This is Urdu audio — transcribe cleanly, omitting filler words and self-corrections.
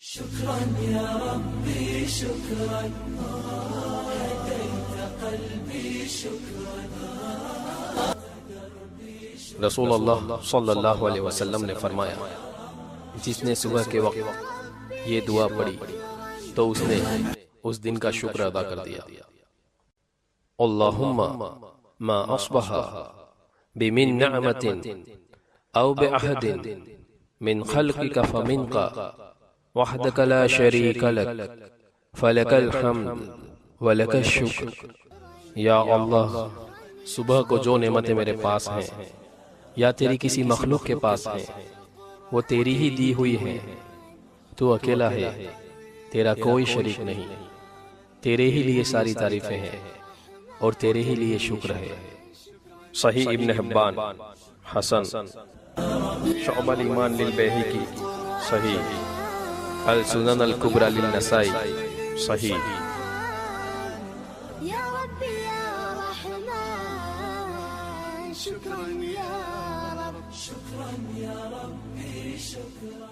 شكرا يا ربي شكرا هديت قلبي شكرا. رسول اللہ صلی اللہ علیہ وسلم نے فرمایا، جس نے صبح کے وقت یہ دعا پڑھی تو اس نے اس دن کا شکر ادا کر دیا۔ اللہم ما اصبح بمن نعمت او بعہد من خلقک فمنک وحدک لا شریک لک فلک الحمد ولک الشکر۔ یا اللہ، صبح کو جو نعمتیں میرے پاس ہیں یا تیری کسی مخلوق کے پاس ہیں وہ تیری ہی دی ہوئی ہیں۔ تو اکیلا ہے، تیرا کوئی شریک نہیں، تیرے ہی لیے ساری تعریفیں ہیں اور تیرے ہی لیے شکر ہے۔ صحیح ابن حبان، حسن، شعب الایمان للبیہقی، صحیح، السنن الکبری للنسائی، صحیح۔ يا ربي يا رحمن شكرا يا رب، شكرا يا ربي شكرا.